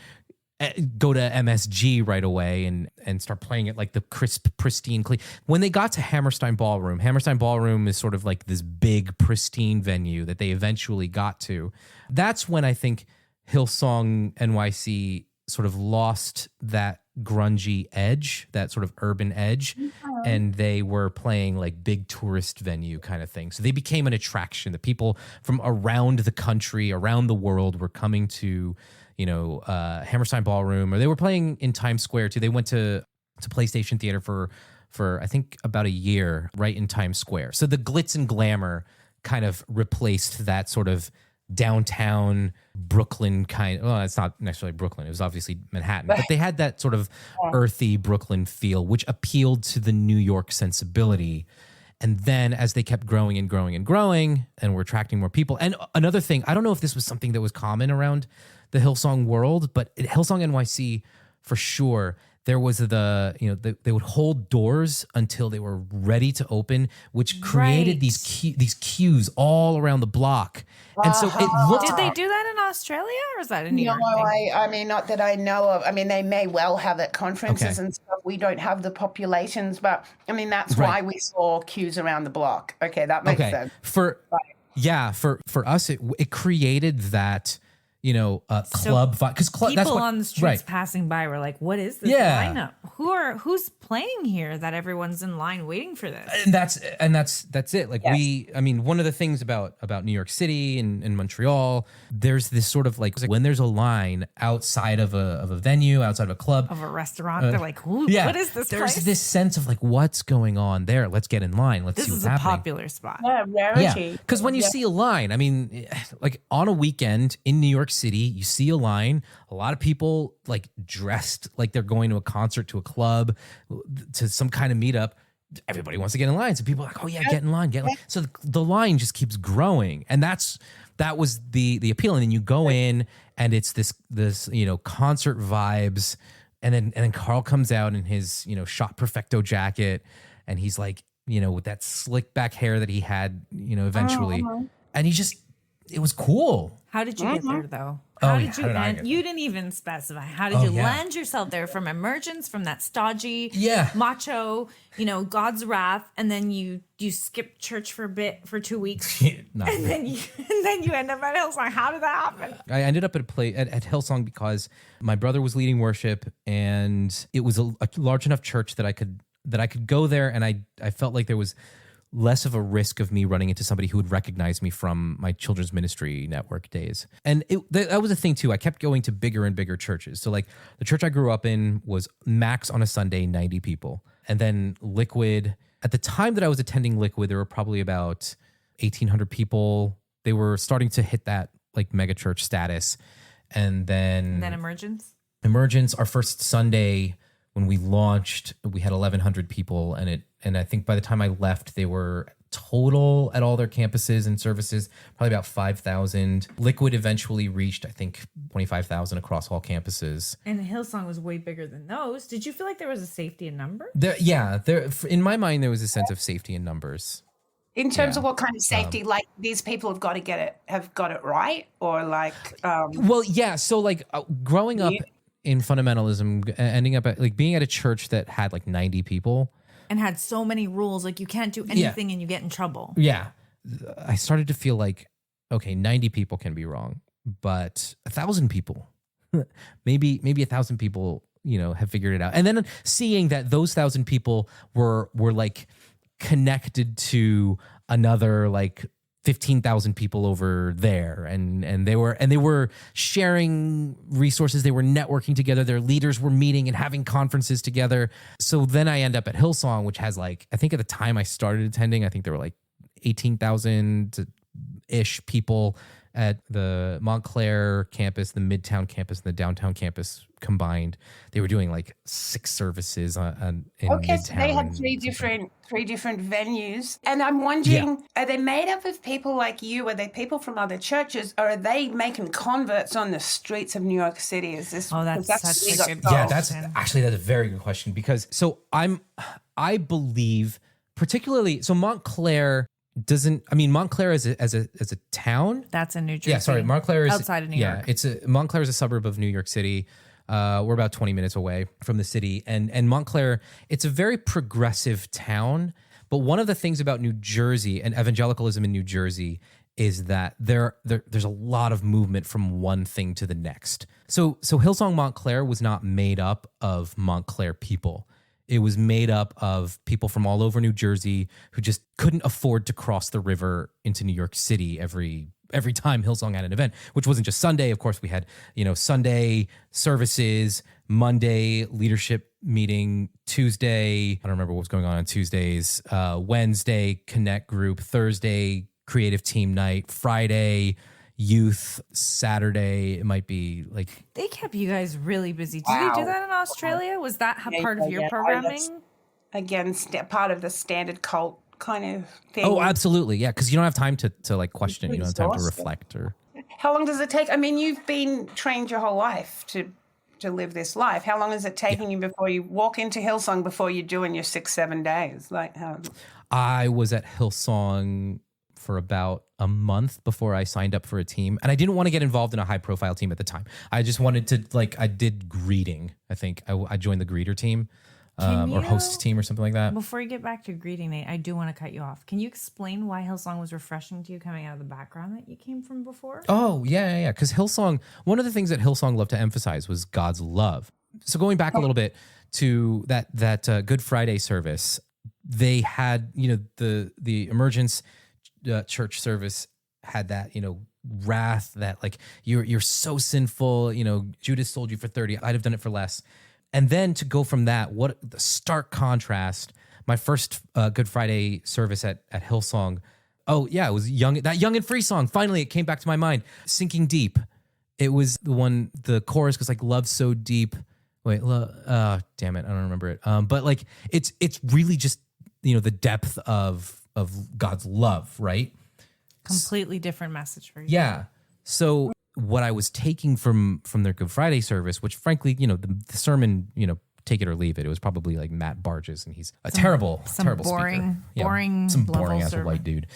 go to MSG right away and start playing it like the crisp, pristine, clean. When they got to Hammerstein Ballroom is sort of like this big, pristine venue that they eventually got to. That's when I think Hillsong NYC sort of lost that grungy edge, that sort of urban edge, and they were playing like big tourist venue kind of thing. So they became an attraction. The people from around the country, around the world were coming to, Hammerstein Ballroom, or they were playing in Times Square too. They went to PlayStation Theater for I think about a year right in Times Square. So the glitz and glamour kind of replaced that sort of downtown Brooklyn kind. Well, it's not necessarily Brooklyn. It was obviously Manhattan, but they had that sort of earthy Brooklyn feel, which appealed to the New York sensibility. And then as they kept growing and growing and growing, and were attracting more people. And another thing, I don't know if this was something that was common around the Hillsong world, but at Hillsong NYC for sure, there was they would hold doors until they were ready to open, which created these queues all around the block. And so it looked.
Did they do that in Australia, or is that a New York
No,
thing?
I mean, not that I know of. I mean, they may well have at conferences and stuff. We don't have the populations, but I mean, that's why we saw queues around the block. Okay, that makes sense.
For us, it created that. Club vibe, because
People on the streets passing by were like, "What is this lineup? Who's playing here? That everyone's in line waiting for this."
And that's it. Like one of the things about New York City and Montreal, there's this sort of like when there's a line outside of a venue, outside of a club,
of a restaurant, they're like, "What is this?"
There's
place?
this sense of like, what's going on there? Let's get in line. Let's see what's happening.
This is a popular spot.
Yeah, rarity.
Because when you see a line, I mean, like on a weekend in New York City, you see a line, a lot of people like dressed like they're going to a concert, to a club, to some kind of meetup. Everybody wants to get in line. So people are like, oh yeah, get in line. So the line just keeps growing. And that was the appeal. And then you go in and it's this concert vibes. And then Carl comes out in his, shot perfecto jacket. And he's like, with that slick back hair that he had, eventually. And it was cool.
How did you get there though? You didn't even specify. How did you land yourself there from emergence, from that stodgy, macho, God's wrath, and then you skip church for 2 weeks, and then you end up at Hillsong. How did that happen?
I ended up at Hillsong because my brother was leading worship, and it was a large enough church that I could go there, and I felt like there was less of a risk of me running into somebody who would recognize me from my children's ministry network days. And that was a thing too. I kept going to bigger and bigger churches. So like the church I grew up in was max on a Sunday, 90 people. And then Liquid, at the time that I was attending Liquid, there were probably about 1,800 people. They were starting to hit that like mega church status. And then Emergence, our first Sunday when we launched, we had 1,100 people, and I think by the time I left, they were total at all their campuses and services, probably about 5,000. Liquid eventually reached, I think, 25,000 across all campuses.
And Hillsong was way bigger than those. Did you feel like there was a safety in numbers?
In my mind, there was a sense of safety in numbers.
In terms of what kind of safety, like these people have got it right, or like.
So like growing up in fundamentalism, ending up at being at a church that had like 90 people.
And had so many rules, like you can't do anything and you get in trouble.
Yeah. I started to feel like, okay, 90 people can be wrong, but 1,000 people, maybe 1,000 people, have figured it out. And then seeing that those 1,000 people were like connected to another like 15,000 people over there, and they were sharing resources. They were networking together. Their leaders were meeting and having conferences together. So then I end up at Hillsong, which has like, I think at the time I started attending, I think there were like 18,000 ish people at the Montclair campus, the Midtown campus, and the downtown campus combined. They were doing like 6 services in Midtown.
So they had three different venues. And I'm wondering, Are they made up of people like you? Are they people from other churches? Or are they making converts on the streets of New York City? Is this?
Oh, that's such a good
Yeah, that's a very good question, because I believe particularly, so Montclair as a town.
That's in New Jersey.
Yeah, sorry, Montclair is
outside of New York.
Montclair is a suburb of New York City. We're about 20 minutes away from the city, and Montclair, it's a very progressive town. But one of the things about New Jersey and evangelicalism in New Jersey is that there's a lot of movement from one thing to the next. So Hillsong Montclair was not made up of Montclair people. It was made up of people from all over New Jersey who just couldn't afford to cross the river into New York City every time Hillsong had an event, which wasn't just Sunday. Of course, we had, Sunday services, Monday leadership meeting, Tuesday, I don't remember what was going on Tuesdays, Wednesday connect group, Thursday creative team night, Friday youth, Saturday it might be like,
they kept you guys really busy. Did they do that in Australia? Was that part of your programming?
Again, part of the standard cult kind of thing.
Oh, absolutely, yeah, because you don't have time to like question. You don't have time to reflect. Or
how long does it take? I mean, you've been trained your whole life to live this life. How long is it taking you before you walk into Hillsong, before you're doing your 6-7 days? Like how? I
was at Hillsong for about a month before I signed up for a team. And I didn't want to get involved in a high profile team at the time. I just wanted to, I did greeting. I think I joined the greeter team or host team or something like that.
Before you get back to greeting, Nate, I do want to cut you off. Can you explain why Hillsong was refreshing to you coming out of the background that you came from before?
Oh, yeah. Because Hillsong, one of the things that Hillsong loved to emphasize was God's love. So going back a little bit to that Good Friday service, they had, the Emergence church service had that, wrath that like you're so sinful, Judas sold you for 30, I'd have done it for less. And then to go from that, what the stark contrast. My first Good Friday service at Hillsong, it was that Young and Free song. Finally, it came back to my mind. Sinking Deep. It was the chorus was like, love so deep. Wait, damn it, I don't remember it. But like it's really just the depth of God's love, right?
Completely different message for you.
Yeah. So what I was taking from their Good Friday service, which frankly, the sermon, take it or leave it. It was probably like Matt Barges, and he's a terrible
boring,
speaker.
Boring,
some boring ass white dude,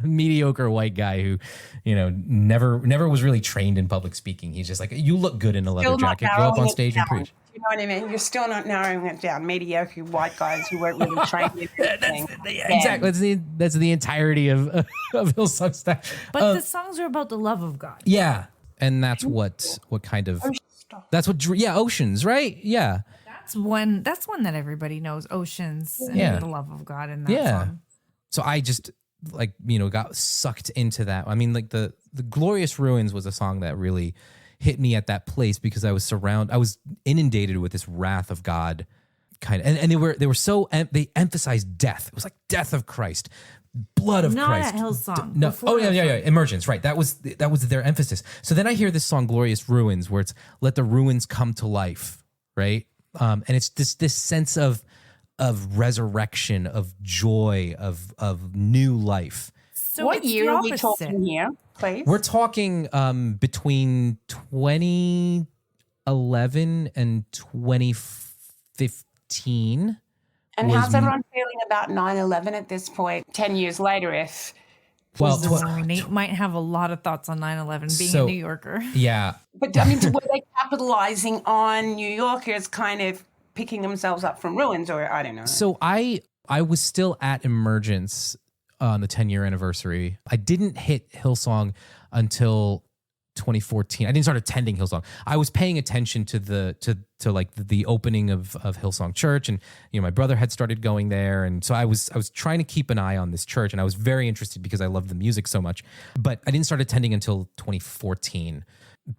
mediocre white guy who, never was really trained in public speaking. He's just like, you look good in a leather jacket, go up on stage and preach.
You know what I mean? You're still not narrowing it down. Mediocre white guys who weren't really trained in anything.
Exactly. That's the entirety of Hillsong stuff.
But the songs are about the love of God.
Yeah, and that's what kind of. That's what, Oceans, right? Yeah.
That's one that everybody knows, Oceans, and the love of God in that song.
So I just got sucked into that. I mean, like the Glorious Ruins was a song that really hit me at that place because I was inundated with this wrath of God kind of, and they emphasized death. It was like death of Christ. Blood of Christ.
Not at Hillsong.
No. Oh yeah. Emergence. Right. That was their emphasis. So then I hear this song, Glorious Ruins, where it's let the ruins come to life. Right. And it's this sense of resurrection, of joy, of new life.
So
what year are we talking here, please?
We're talking between 2011 and 2015.
And how's everyone feeling about 9/11 at this point, 10 years later?
Nate might have a lot of thoughts on 9/11 being a New Yorker.
Yeah.
But I mean, were they capitalizing on New Yorkers kind of picking themselves up from ruins, or I don't know?
So I was still at Emergence on the 10-year anniversary. I didn't hit Hillsong until 2014. I didn't start attending Hillsong. I was paying attention to the opening of Hillsong Church, and my brother had started going there, and so I was trying to keep an eye on this church, and I was very interested because I loved the music so much. But I didn't start attending until 2014.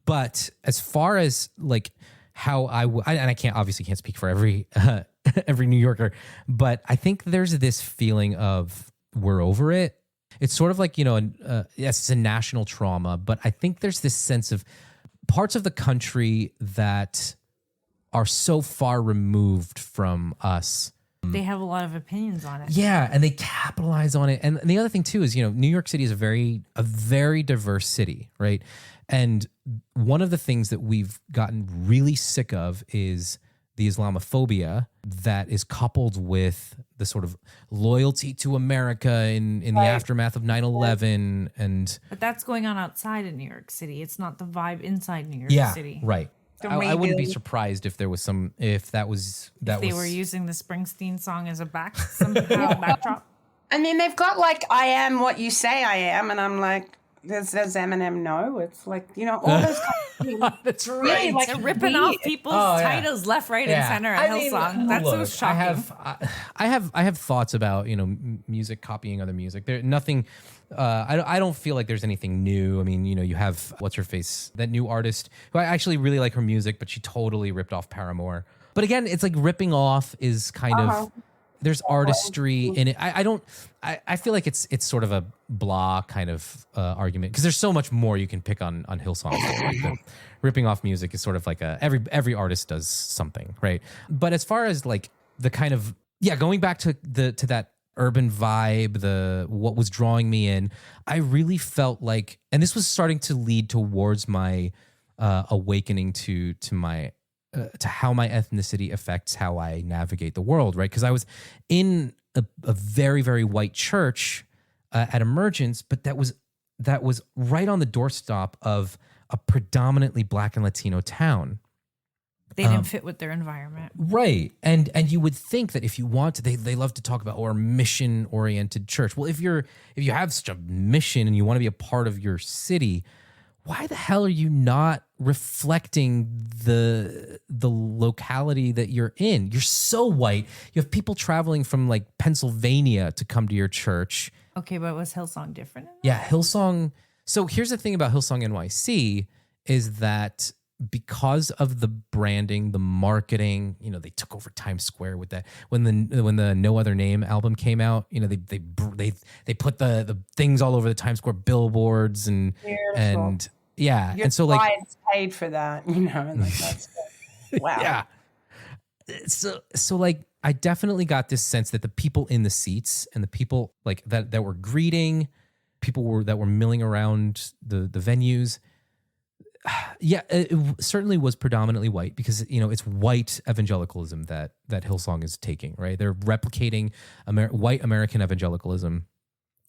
But as far as like how and I obviously can't speak for every every New Yorker, but I think there's this feeling of we're over it. It's sort of like, yes, it's a national trauma, but I think there's this sense of parts of the country that are so far removed from us.
They have a lot of opinions on it.
Yeah, and they capitalize on it. And the other thing too is, New York City is a very diverse city, right? And one of the things that we've gotten really sick of is the Islamophobia that is coupled with the sort of loyalty to America in the aftermath of 9/11.
But that's going on outside of New York City. It's not the vibe inside New York City.
Right. I wouldn't be surprised if there was if they
were using the Springsteen song as a backdrop.
I mean, they've got like, I am what you say I am, and I'm like, does Eminem know? It's like, all those kind of things.
That's right.
Really, like,
They're ripping off people's titles left, right, and center at Hillsong. That's so shocking.
I have thoughts about music copying other music. There nothing. I don't feel like there's anything new. I mean, you have what's her face, that new artist who I actually really like her music, but she totally ripped off Paramore. But again, it's like ripping off is kind of. There's artistry in it. I feel like it's sort of a blah kind of argument because there's so much more you can pick on Hillsong. Right? The ripping off music is sort of like every artist does something, right? But as far as like the kind of going back to that urban vibe, what was drawing me in, I really felt like, and this was starting to lead towards my awakening to how my ethnicity affects how I navigate the world, right? Because I was in a very, very white church at Emergence, but that was right on the doorstep of a predominantly Black and Latino town.
They didn't fit with their environment.
Right. And you would think that if you want to, they love to talk about our mission-oriented church. Well, if you have such a mission and you want to be a part of your city, why the hell are you not reflecting the locality that you're in? You're so white. You have people traveling from like Pennsylvania to come to your church.
Okay, but was Hillsong different?
Yeah, Hillsong. So here's the thing about Hillsong NYC is that because of the branding, the marketing, they took over Times Square with that. When the No Other Name album came out, they put the things all over the Times Square billboards and yeah,
your
and so like
clients paid for that, and like that's wow.
Yeah. So like I definitely got this sense that the people in the seats and the people like that were greeting, that were milling around the venues. Yeah, it certainly was predominantly white because it's white evangelicalism that Hillsong is taking, right? They're replicating white American evangelicalism,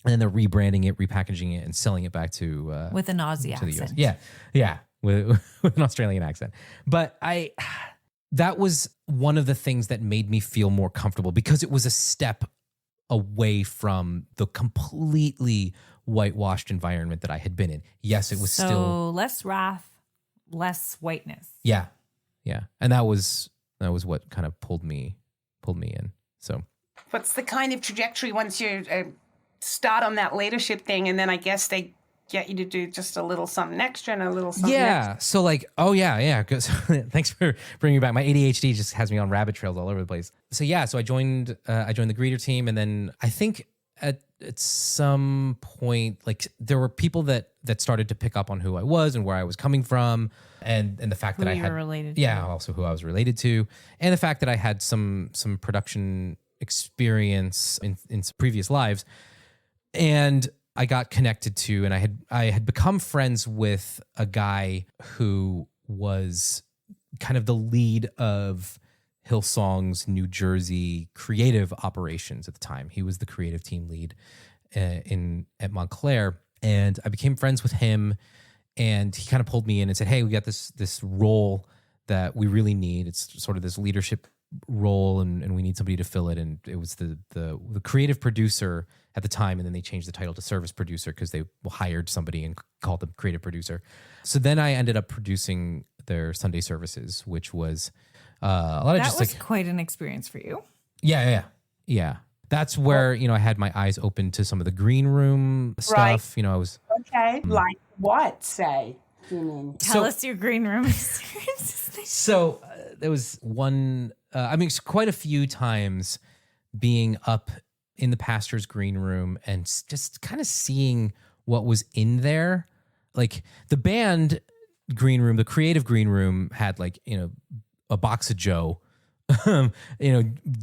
and then they're rebranding it, repackaging it, and selling it back to
with an Aussie accent.
The US. Yeah, with an Australian accent. But that was one of the things that made me feel more comfortable because it was a step away from the completely whitewashed environment that I had been in. Yes, it was still
less wrath, less whiteness.
Yeah. And that was what kind of pulled me in. So
what's the kind of trajectory once you start on that leadership thing, and then I guess they get you to do just a little something extra and a little something extra?
So like, thanks for bringing me back. My ADHD just has me on rabbit trails all over the place. So I joined the greeter team, and then I think at some point, like there were people that started to pick up on who I was and where I was coming from, and the fact that I had related to. Also who I was related to, and the fact that I had some production experience in previous lives, and I got connected to, and I had become friends with a guy who was kind of the lead of Hillsong's New Jersey creative operations at the time. He was the creative team lead at Montclair, and I became friends with him. And he kind of pulled me in and said, "Hey, we got this role that we really need. It's sort of this leadership role and we need somebody to fill it. And it was the creative producer at the time. And then they changed the title to service producer because they hired somebody and called them creative producer. So then I ended up producing their Sunday services, which was a lot of
That
just
was
like,
quite an experience for you.
yeah. That's where, I had my eyes open to some of the green room stuff.
Right.
I was...
Okay. Like what, say? You mean?
Tell us your green room experiences.
So there was one, quite a few times being up in the pastor's green room and just kind of seeing what was in there. Like the band green room, the creative green room had like, a box of Joe,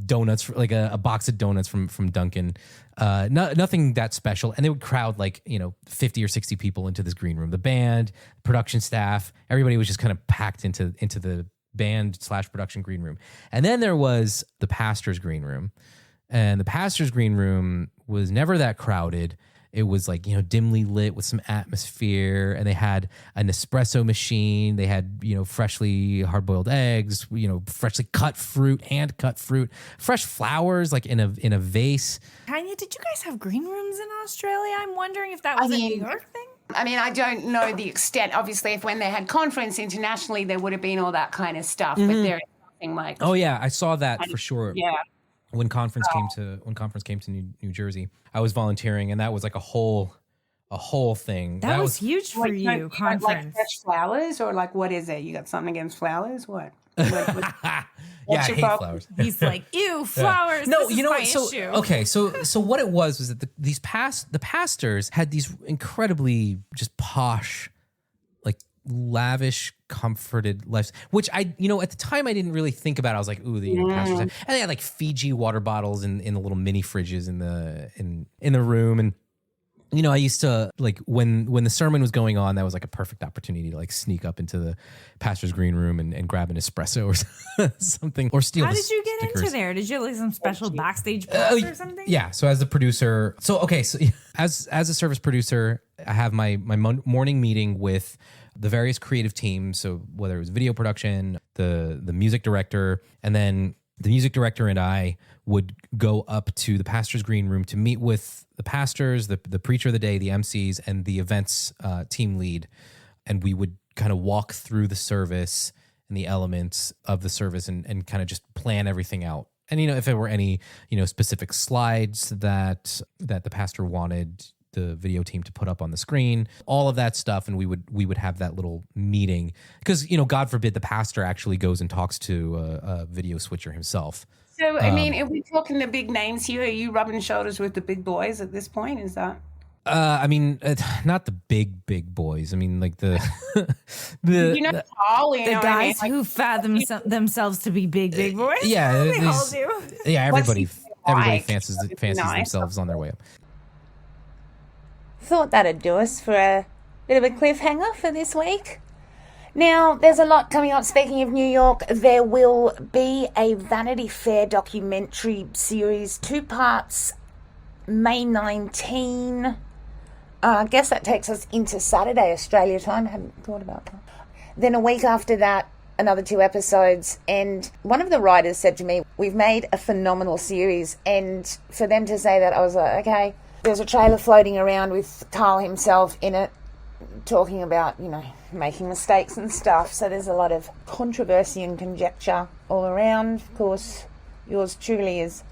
donuts, like a box of donuts from Dunkin'. Nothing that special. And they would crowd like, 50 or 60 people into this green room. The band, production staff, everybody was just kind of packed into the band / production green room. And then there was the pastor's green room. And the pastor's green room was never that crowded. It was like, dimly lit with some atmosphere, and they had an espresso machine. They had, freshly hard-boiled eggs, freshly cut fruit, hand-cut fruit, fresh flowers, like in a vase.
Tanya, did you guys have green rooms in Australia? I'm wondering if that was a New York thing.
I mean, I don't know the extent. Obviously, if when they had conference internationally, there would have been all that kind of stuff, but there is nothing like.
Oh yeah, I saw that for sure.
Yeah.
When conference came to New Jersey, I was volunteering, and that was like a whole thing.
That was huge for you. Conference,
like fresh flowers, or like what is it? You got something against flowers? What?
Yeah, I hate flowers.
He's like, ew, flowers.
No,
this is my issue.
Okay, so what it was that the pastors had these incredibly just posh, like lavish, comforted lives, which I, at the time I didn't really think about. I was like, ooh, the pastors, and they had like Fiji water bottles in the little mini fridges in the room, and I used to like when the sermon was going on, that was like a perfect opportunity to like sneak up into the pastor's green room and grab an espresso or something, or steal.
How did you get into there? Did you have like some special backstage pass or something?
Yeah. So as a producer, so as a service producer, I have my morning meeting with the various creative teams. So whether it was video production, the music director, and then the music director and I would go up to the pastor's green room to meet with the pastors, the preacher of the day, the MCs, and the events team lead. And we would kind of walk through the service and the elements of the service and kind of just plan everything out. And, if there were any, specific slides that the pastor wanted the video team to put up on the screen, all of that stuff. And we would have that little meeting because, God forbid the pastor actually goes and talks to a video switcher himself.
So, I mean, if we're talking the big names here, are you rubbing shoulders with the big boys at this point? Is that?
Not the big boys. I mean, like the
Paul,
the guys who fathom themselves to be big boys.
Yeah,
they all do.
Yeah, everybody fancies themselves on their way up.
Thought that'd do us for a bit of a cliffhanger for this week. Now, there's a lot coming up. Speaking of New York, there will be a Vanity Fair documentary series, 2 parts, May 19. I guess that takes us into Saturday, Australia time. I hadn't thought about that. Then a week after that, another 2 episodes. And one of the writers said to me, we've made a phenomenal series. And for them to say that, I was like, okay. There's a trailer floating around with Carl himself in it, talking about, making mistakes and stuff. So there's a lot of controversy and conjecture all around. Of course, yours truly is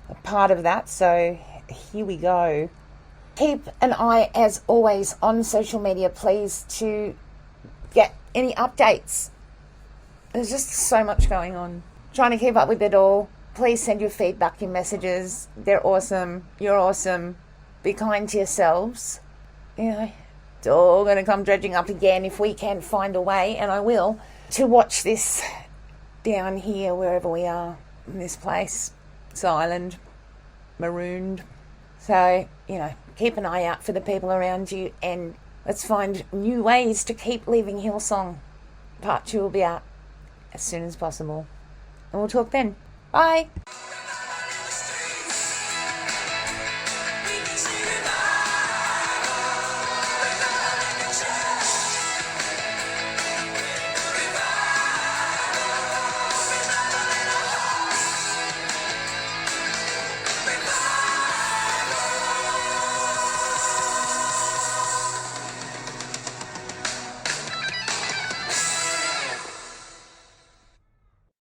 a part of that. So here we go. Keep an eye, as always, on social media, please, to get any updates. There's just so much going on. Trying to keep up with it all. Please send your feedback, your messages. They're awesome. You're awesome. Be kind to yourselves. It's all going to come dredging up again if we can find a way, and I will, to watch this down here, wherever we are in this place. This island, marooned. So, keep an eye out for the people around you, and let's find new ways to keep leaving Hillsong. Part 2 will be out as soon as possible. And we'll talk then. Bye.